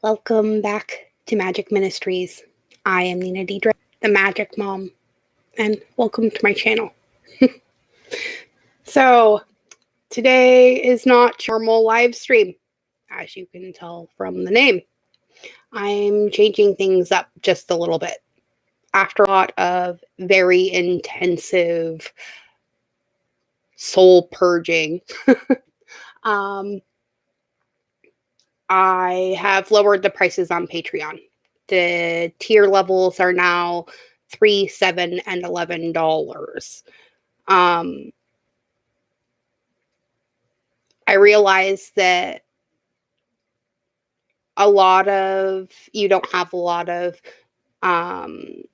Welcome back to Magic Ministries. I am Nina Deidre, the Magic Mom, and welcome to my channel. So, today is not normal live stream, as you can tell from the name. I'm changing things up just a little bit. After a lot of very intensive soul purging, um, I have lowered the prices on Patreon. The tier levels are now $3, $7, and $11. Um, I realize that you don't have a lot of, I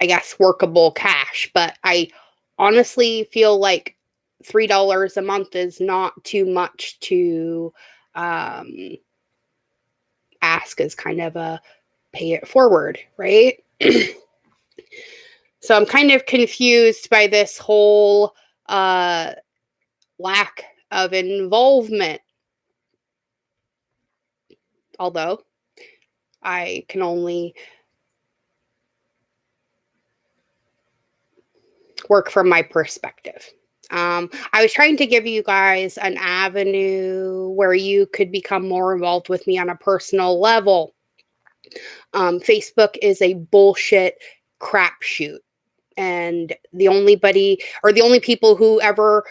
guess, workable cash, but I honestly feel like $3 a month is not too much to um, ask as kind of a pay it forward, right? So I'm kind of confused by this whole lack of involvement. Although I can only work from my perspective. I was trying to give you guys an avenue where you could become more involved with me on a personal level. Facebook is a bullshit crapshoot. And the only people who ever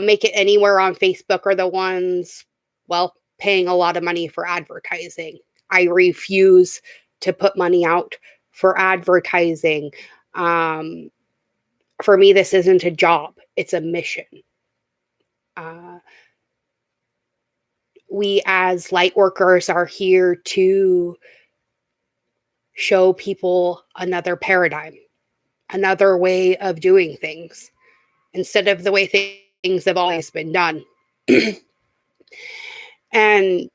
make it anywhere on Facebook are the ones, well, paying a lot of money for advertising. I refuse to put money out for advertising. For me, this isn't a job, it's a mission. We as light workers are here to show people another paradigm, another way of doing things, instead of the way things have always been done. And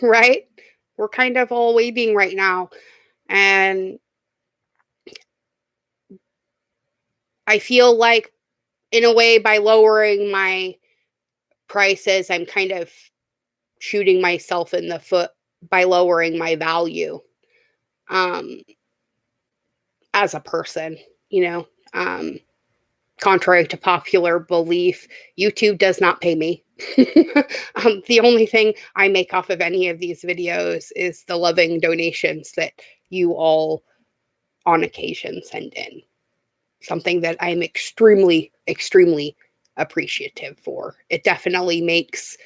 right, we're kind of all waiting right now, and I feel like, in a way, by lowering my prices, I'm kind of shooting myself in the foot by lowering my value as a person, you know. Contrary to popular belief, YouTube does not pay me. The only thing I make off of any of these videos is the loving donations that you all on occasion send in. Something that I'm extremely, extremely appreciative for. It definitely makes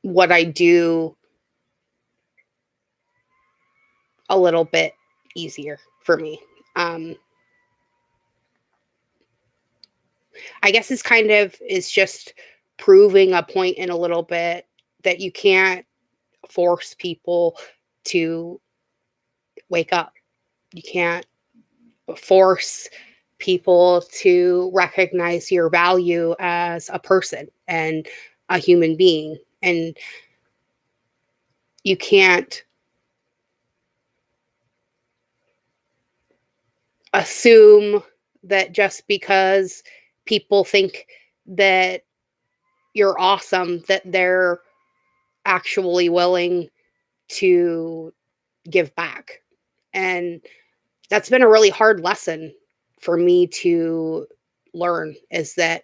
what I do a little bit easier for me. I guess it's kind of is just proving a point in a little bit that you can't force people to wake up. You can't force people to recognize your value as a person and a human being. And you can't assume that just because people think that you're awesome, that they're actually willing to give back. And that's been a really hard lesson for me to learn, is that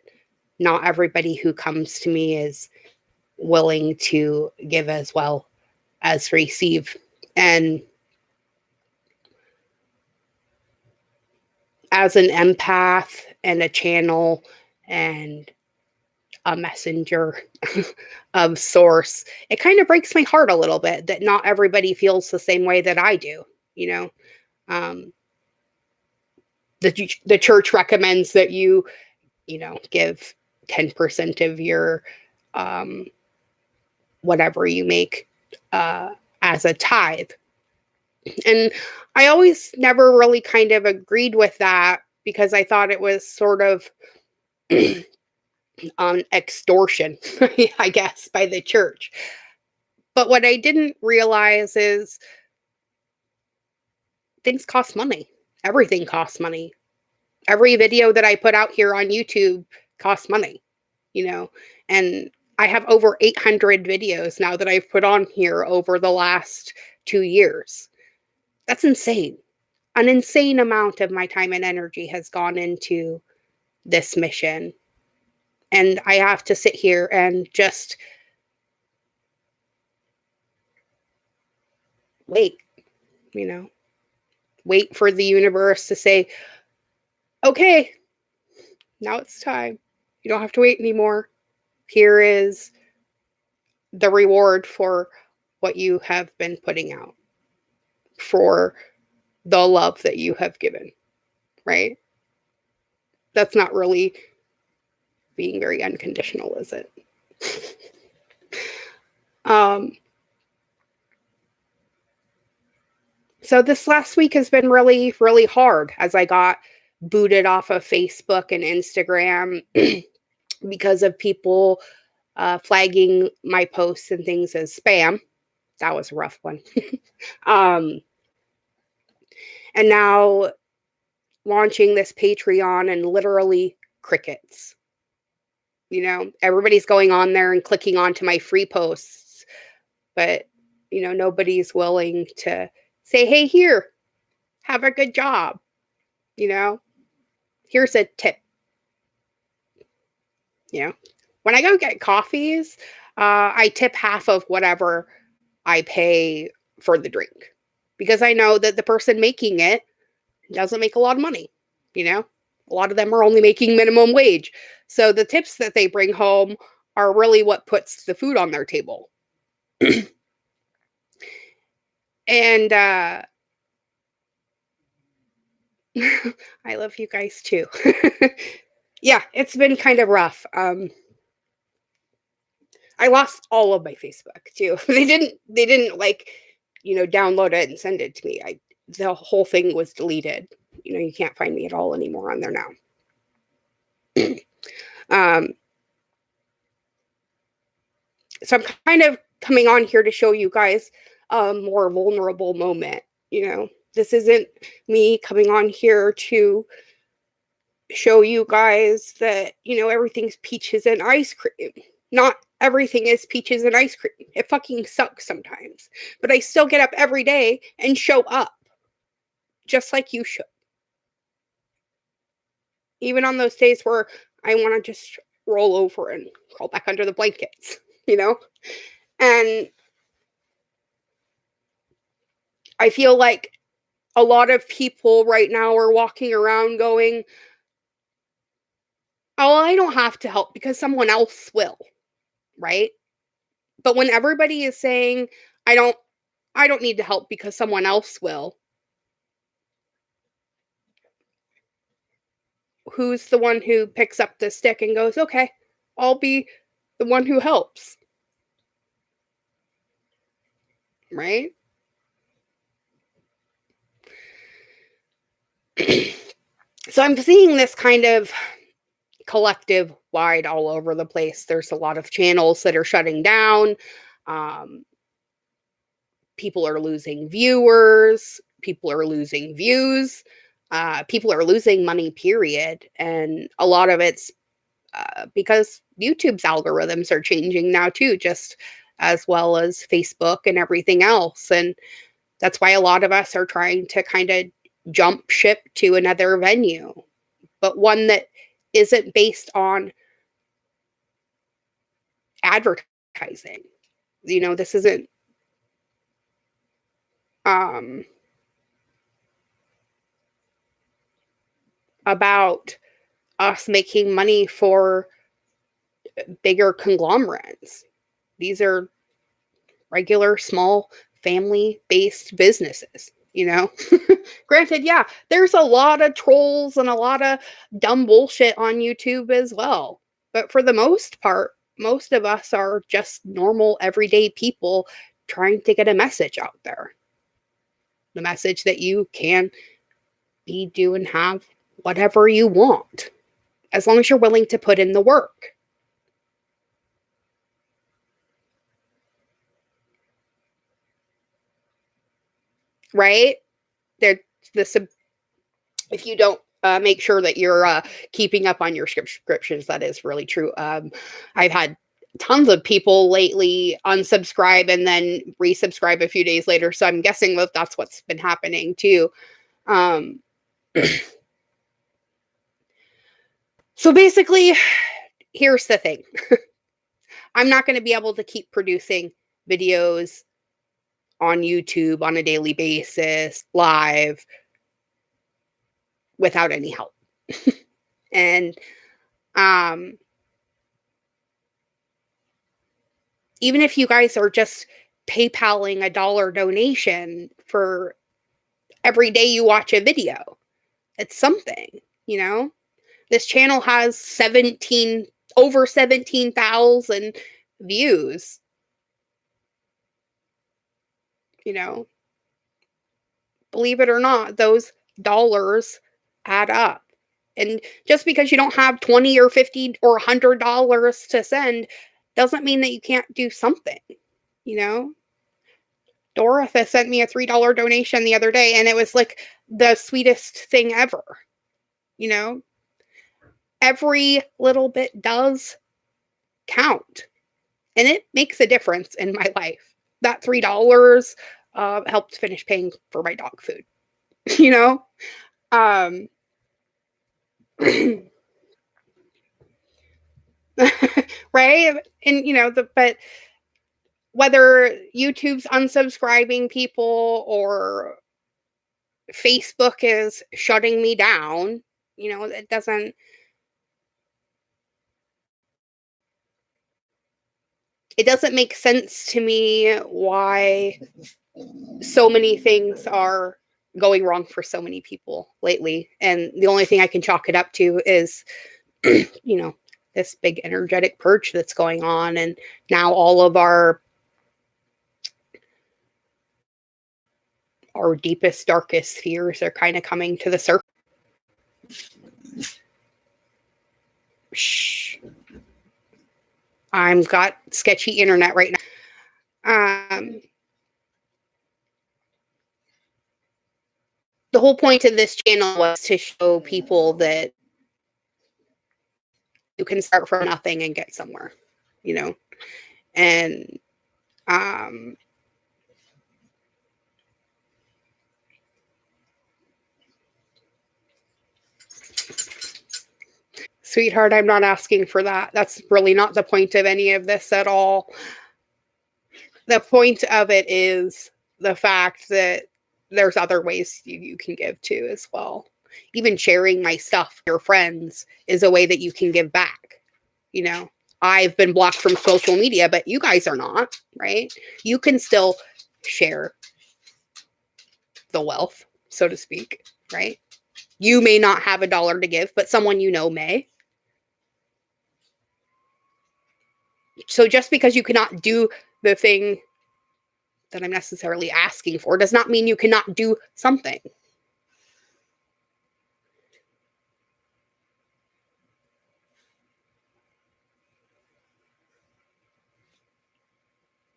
not everybody who comes to me is willing to give as well as receive. And as an empath and a channel and a messenger of source, it kind of breaks my heart a little bit that not everybody feels the same way that I do, you know. Um, the church recommends that you give 10% of your um, whatever you make as a tithe. And I always never really kind of agreed with that, because I thought it was sort of extortion, I guess, by the church. But what I didn't realize is things cost money. Everything costs money. Every video that I put out here on YouTube costs money, you know, and I have over 800 videos now that I've put on here over the last 2 years. That's insane. An insane amount of my time and energy has gone into this mission. And I have to sit here and just wait, you know, wait for the universe to say, okay, now it's time. You don't have to wait anymore. Here is the reward for what you have been putting out, for the love that you have given, right? That's not really being very unconditional, is it? um, so this last week has been really, really hard as I got booted off of Facebook and Instagram because of people flagging my posts and things as spam. That was a rough one. um, and now launching this Patreon and literally crickets. You know, everybody's going on there and clicking onto my free posts, but, you know, nobody's willing to say, hey, here, have a good job. You know, here's a tip. You know, when I go get coffees, I tip half of whatever I pay for the drink because I know that the person making it doesn't make a lot of money. You know, a lot of them are only making minimum wage. So the tips that they bring home are really what puts the food on their table. And I love you guys too. Yeah, it's been kind of rough. I lost all of my Facebook too. They didn't like, you know, download it and send it to me. The whole thing was deleted. You know, you can't find me at all anymore on there now. um, so I'm kind of coming on here to show you guys a more vulnerable moment. You know, this isn't me coming on here to show you guys that, you know, everything's peaches and ice cream. Not everything is peaches and ice cream. It fucking sucks sometimes. But I still get up every day and show up just like you should. Even on those days where I want to just roll over and crawl back under the blankets, you know? And I feel like a lot of people right now are walking around going, oh, I don't have to help because someone else will, right? But when everybody is saying, I don't I don't need to help because someone else will, who's the one who picks up the stick and goes, okay, I'll be the one who helps, right? So I'm seeing this kind of collective wide all over the place. There's a lot of channels that are shutting down. Um, People are losing viewers. People are losing views. People are losing money, period. And a lot of it's because YouTube's algorithms are changing now, too, just as well as Facebook and everything else. And that's why a lot of us are trying to kind of jump ship to another venue, but one that isn't based on advertising. You know, this isn't um, about us making money for bigger conglomerates. These are regular, small, family based businesses, you know? Granted, yeah, there's a lot of trolls and a lot of dumb bullshit on YouTube as well. But for the most part, most of us are just normal, everyday people trying to get a message out there. The message that you can be, do, and have whatever you want, as long as you're willing to put in the work. Right? There, if you don't make sure that you're keeping up on your subscriptions, that is really true. I've had tons of people lately unsubscribe and then resubscribe a few days later. So I'm guessing that that's what's been happening too. Um, so basically, here's the thing. I'm not going to be able to keep producing videos on YouTube on a daily basis, live, without any help. And even if you guys are just PayPaling $1 donation for every day you watch a video, it's something, you know? This channel has over 17,000 views, you know? Believe it or not, those dollars add up. And just because you don't have 20 or 50 or $100 to send doesn't mean that you can't do something, you know? Dorothy sent me a $3 donation the other day, and it was like the sweetest thing ever, you know? Every little bit does count, and it makes a difference in my life. That $3 helped finish paying for my dog food, you know? Right? And, you know, but whether YouTube's unsubscribing people or Facebook is shutting me down, you know, it doesn't make sense to me why so many things are going wrong for so many people lately. And the only thing I can chalk it up to is, you know, this big energetic purge that's going on. And now all of our deepest, darkest fears are kind of coming to the surface. Shh. I've got sketchy internet right now. The whole point of this channel was to show people that you can start from nothing and get somewhere, you know? And sweetheart, I'm not asking for that. That's really not the point of any of this at all. The point of it is the fact that there's other ways you can give too as well. Even sharing my stuff with your friends is a way that you can give back. You know, I've been blocked from social media, but you guys are not, right? You can still share the wealth, so to speak, right? You may not have $1 to give, but someone you know may. So just because you cannot do the thing that I'm necessarily asking for does not mean you cannot do something.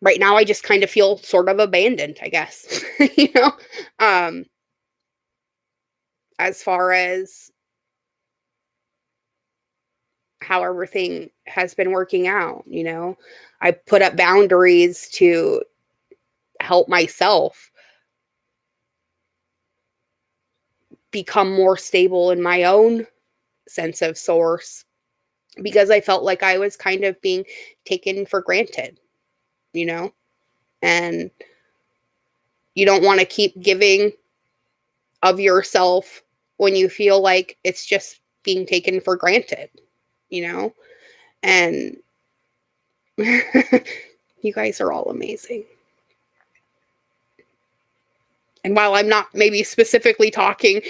Right now, I just kind of feel sort of abandoned, I guess, you know, as far as how everything has been working out, you know. I put up boundaries to help myself become more stable in my own sense of source because I felt like I was kind of being taken for granted, you know, and you don't want to keep giving of yourself when you feel like it's just being taken for granted, you know, and you guys are all amazing. And while I'm not maybe specifically talking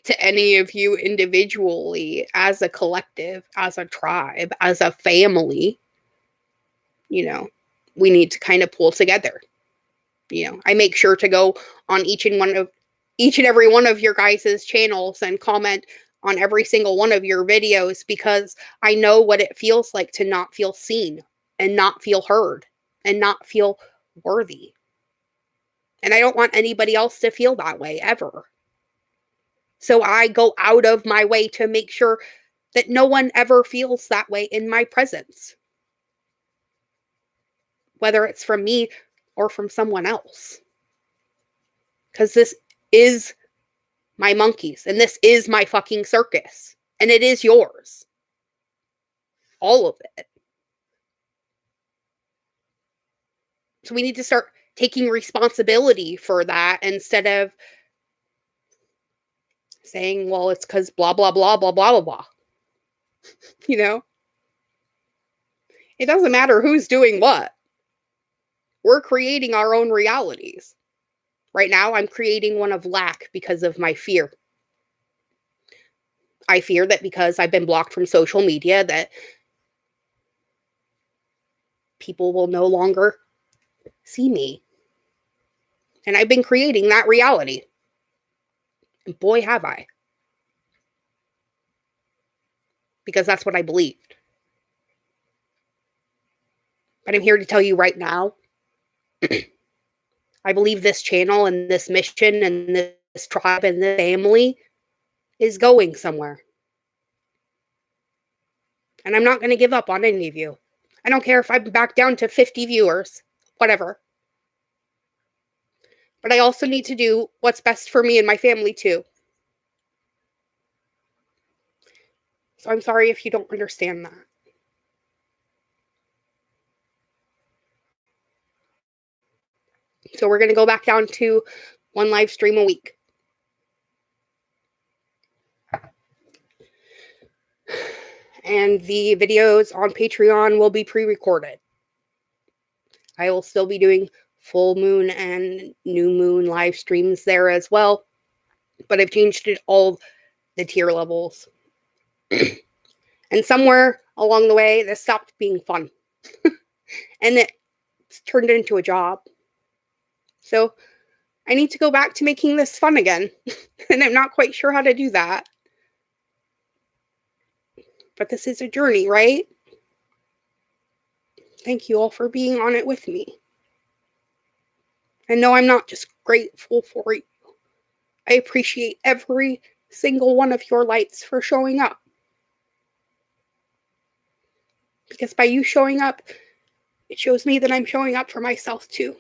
to any of you individually, as a collective, as a tribe, as a family, you know, we need to kind of pull together. You know, I make sure to go on each and every one of your guys' channels and comment on every single one of your videos because I know what it feels like to not feel seen and not feel heard and not feel worthy. And I don't want anybody else to feel that way ever. So I go out of my way to make sure that no one ever feels that way in my presence, whether it's from me or from someone else. Because this is my monkeys and this is my fucking circus and it is yours. All of it. So we need to start taking responsibility for that instead of saying, well, it's because blah, blah, blah, blah, blah, blah, blah. You know? It doesn't matter who's doing what. We're creating our own realities. Right now, I'm creating one of lack because of my fear. I fear that because I've been blocked from social media that people will no longer see me. And I've been creating that reality. And boy, have I. Because that's what I believed. But I'm here to tell you right now, I believe this channel and this mission and this tribe and this family is going somewhere. And I'm not going to give up on any of you. I don't care if I'm back down to 50 viewers, whatever. But I also need to do what's best for me and my family too. So I'm sorry if you don't understand that. So we're going to go back down to one live stream a week. And the videos on Patreon will be pre-recorded. I will still be doing full moon and new moon live streams there as well. But I've changed it all the tier levels. And somewhere along the way, this stopped being fun. And it's turned into a job. So I need to go back to making this fun again. And I'm not quite sure how to do that. But this is a journey, right? Thank you all for being on it with me. And no, I'm not just grateful for you. I appreciate every single one of your lights for showing up. Because by you showing up, it shows me that I'm showing up for myself too.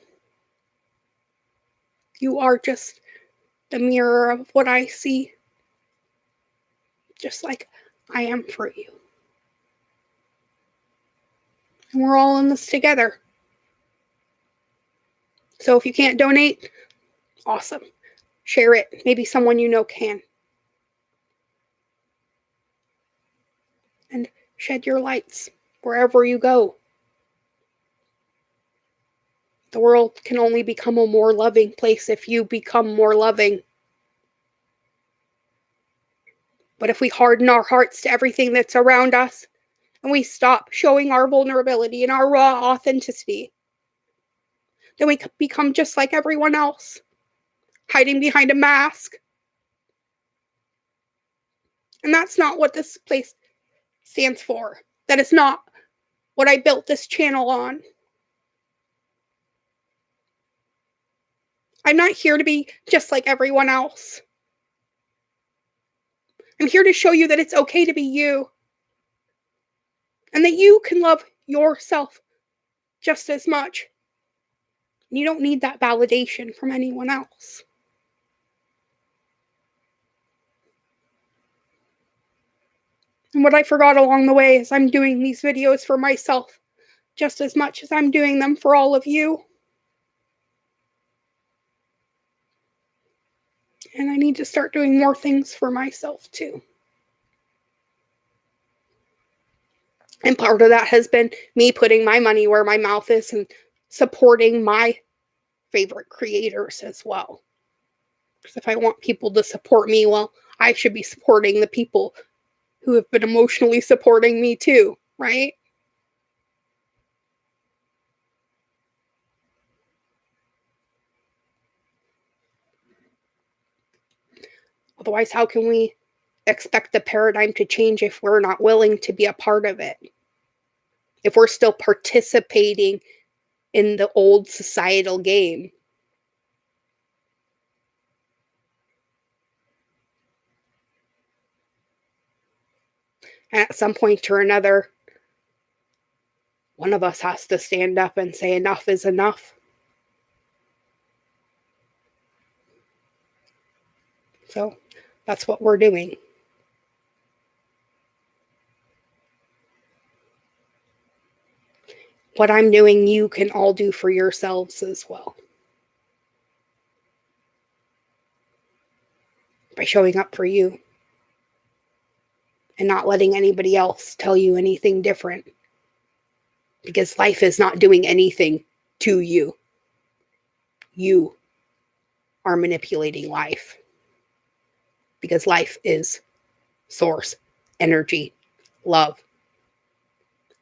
You are just the mirror of what I see. Just like I am for you. And we're all in this together. So if you can't donate, awesome. Share it. Maybe someone you know can. And shed your lights wherever you go. The world can only become a more loving place if you become more loving. But if we harden our hearts to everything that's around us, and we stop showing our vulnerability and our raw authenticity, then we become just like everyone else, hiding behind a mask. And that's not what this place stands for. That is not what I built this channel on. I'm not here to be just like everyone else. I'm here to show you that it's okay to be you. And that you can love yourself just as much. You don't need that validation from anyone else. And what I forgot along the way is I'm doing these videos for myself just as much as I'm doing them for all of you. And I need to start doing more things for myself too. And part of that has been me putting my money where my mouth is and supporting my favorite creators as well. Because if I want people to support me, well, I should be supporting the people who have been emotionally supporting me too, right? Otherwise, how can we expect the paradigm to change if we're not willing to be a part of it? If we're still participating in the old societal game. And at some point or another, one of us has to stand up and say enough is enough. So that's what we're doing. What I'm doing, you can all do for yourselves as well. By showing up for you and not letting anybody else tell you anything different. Because life is not doing anything to you. You are manipulating life. Because life is source, energy, love,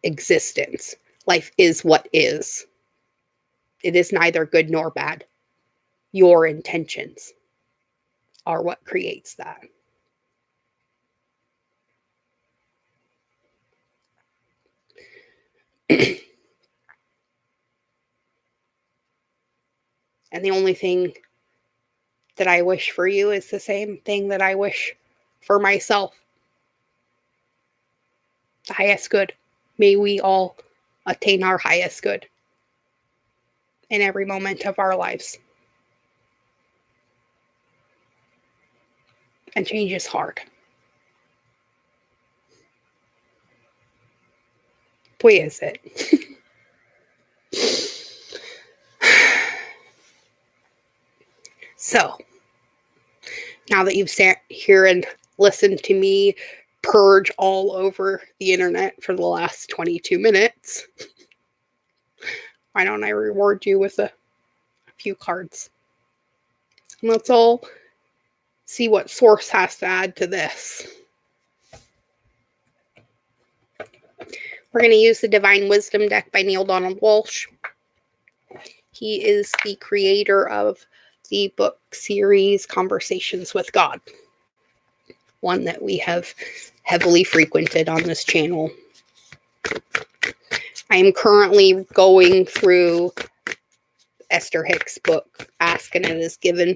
existence. Life is what is. It is neither good nor bad. Your intentions are what creates that. And the only thing that I wish for you is the same thing that I wish for myself. The highest good. May we all attain our highest good in every moment of our lives. And change is hard. Boy, is it. So, now that you've sat here and listened to me purge all over the internet for the last 22 minutes, why don't I reward you with a few cards? And let's all see what Source has to add to this. We're going to use the Divine Wisdom deck by Neale Donald Walsch. He is the creator of the book series Conversations with God, one that we have heavily frequented on this channel. I am currently going through Esther Hicks' book, Ask and It Is Given.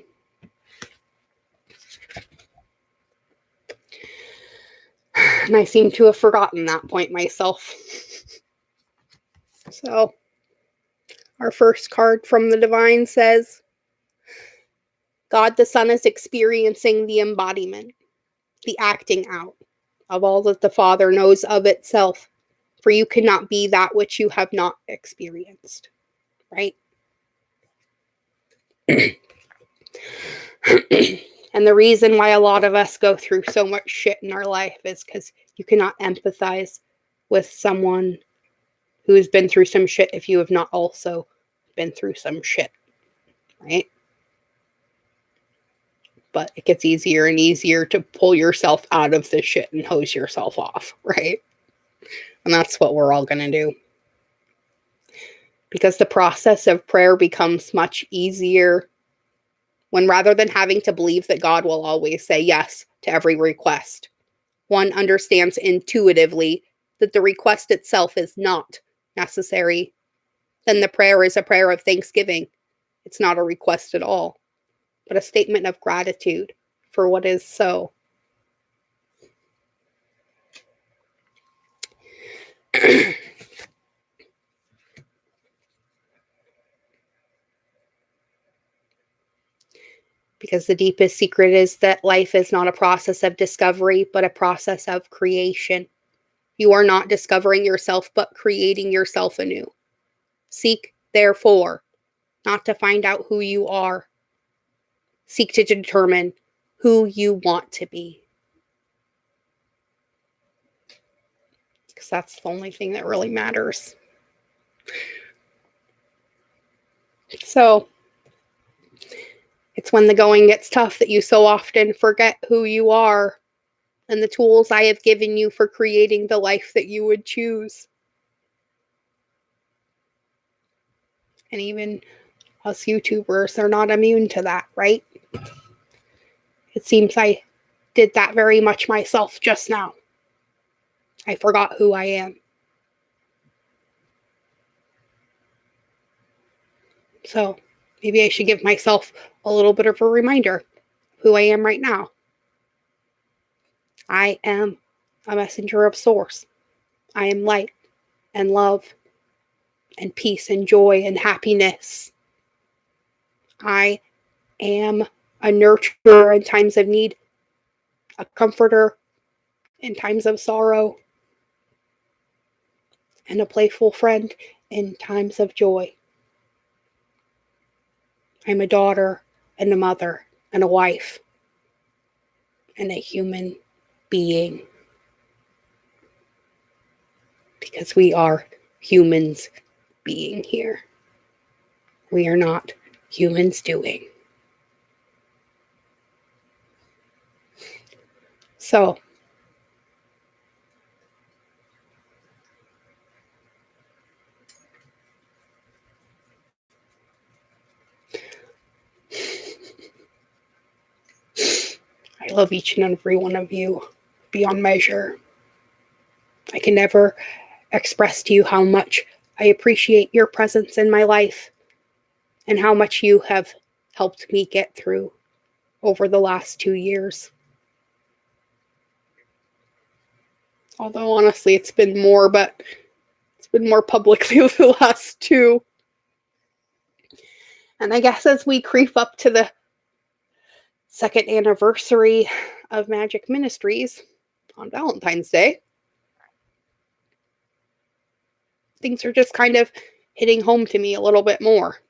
And I seem to have forgotten that point myself. So, our first card from the Divine says, God the Son is experiencing the embodiment, the acting out of all that the Father knows of itself, for you cannot be that which you have not experienced. Right? And the reason why a lot of us go through so much shit in our life is because you cannot empathize with someone who has been through some shit if you have not also been through some shit, right? But it gets easier and easier to pull yourself out of the shit and hose yourself off, right? And that's what we're all going to do. Because the process of prayer becomes much easier when, rather than having to believe that God will always say yes to every request, one understands intuitively that the request itself is not necessary. Then the prayer is a prayer of thanksgiving. It's not a request at all, but a statement of gratitude for what is so. Because the deepest secret is that life is not a process of discovery, but a process of creation. You are not discovering yourself, but creating yourself anew. Seek, therefore, not to find out who you are. Seek to determine who you want to be. Because that's the only thing that really matters. So, it's when the going gets tough that you so often forget who you are and the tools I have given you for creating the life that you would choose. And even us YouTubers are not immune to that, right? It seems I did that very much myself just now. I forgot who I am. So maybe I should give myself a little bit of a reminder of who I am right now. I am a messenger of Source. I am light and love and peace and joy and happiness. I am a nurturer in times of need, a comforter in times of sorrow, and a playful friend in times of joy. I'm a daughter and a mother and a wife and a human being. Because we are humans being here. We are not humans doing. So, I love each and every one of you beyond measure. I can never express to you how much I appreciate your presence in my life and how much you have helped me get through over the last 2 years. Although honestly, it's been more, but it's been more publicly over the last 2. And I guess as we creep up to the 2nd anniversary of Magic Ministries on Valentine's Day, things are just kind of hitting home to me a little bit more.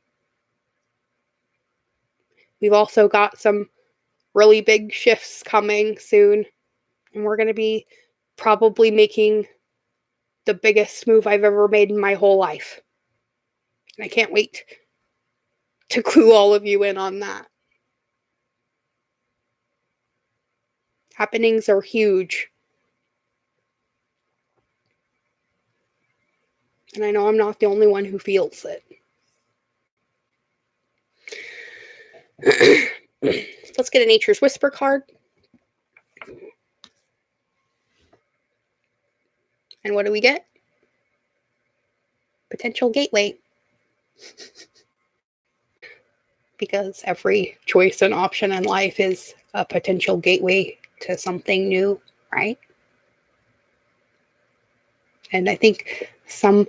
We've also got some really big shifts coming soon, and we're going to be probably making the biggest move I've ever made in my whole life. And I can't wait to clue all of you in on that. Happenings are huge. And I know I'm not the only one who feels it. Let's get a Nature's Whisper card. And what do we get? Potential gateway. Because every choice and option in life is a potential gateway to something new, right? And I think some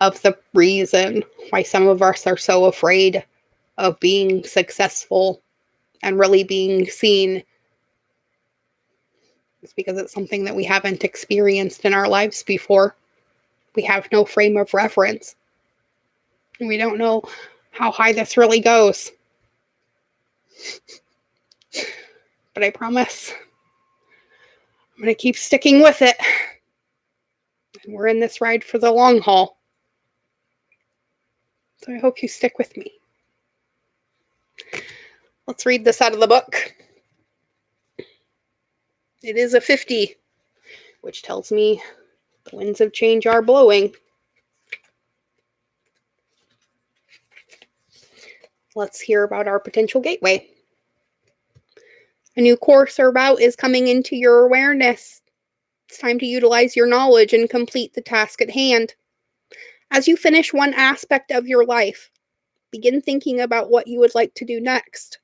of the reason why some of us are so afraid of being successful and really being seen is because it's something that we haven't experienced in our lives before. We have no frame of reference. And we don't know how high this really goes. But I promise I'm going to keep sticking with it. And we're in this ride for the long haul. So I hope you stick with me. Let's read this out of the book. It is a 50, which tells me the winds of change are blowing. Let's hear about our potential gateway. A new course or route is coming into your awareness. It's time to utilize your knowledge and complete the task at hand. As you finish one aspect of your life, begin thinking about what you would like to do next.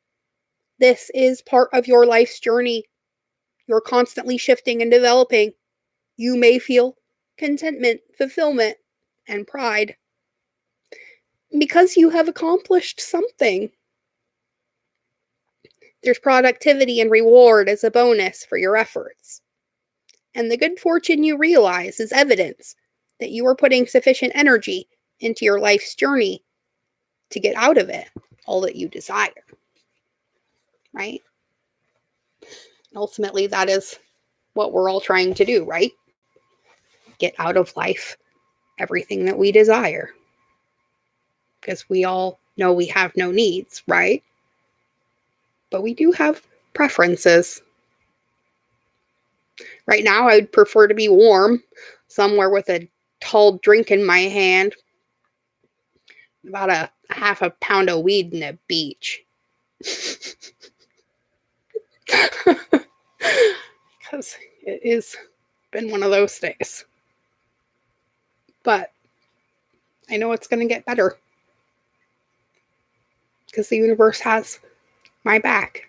This is part of your life's journey. You're constantly shifting and developing. You may feel contentment, fulfillment, and pride because you have accomplished something. There's productivity and reward as a bonus for your efforts. And the good fortune you realize is evidence that you are putting sufficient energy into your life's journey to get out of it all that you desire. Right? And ultimately, that is what we're all trying to do, right? Get out of life everything that we desire. Because we all know we have no needs, right? But we do have preferences. Right now, I would prefer to be warm, somewhere with a tall drink in my hand, about a half a pound of weed and a beach. Because it has been one of those days. But I know it's going to get better. Because the universe has my back.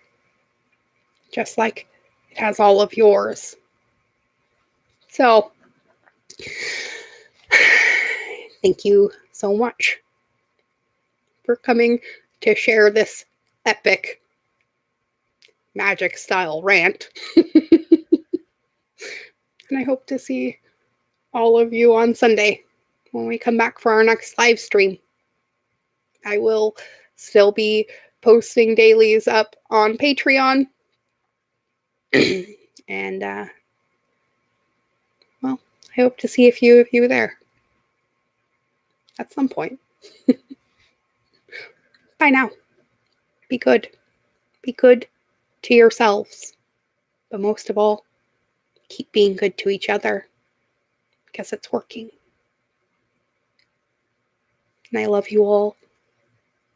Just like it has all of yours. So, thank you so much for coming to share this epic magic style rant. And I hope to see all of you on Sunday when we come back for our next live stream. I will still be posting dailies up on Patreon. And, well, I hope to see a few of you there at some point. Bye now. Be good. Be good to yourselves. But most of all, keep being good to each other because it's working. And I love you all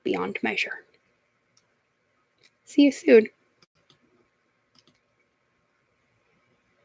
beyond measure. See you soon.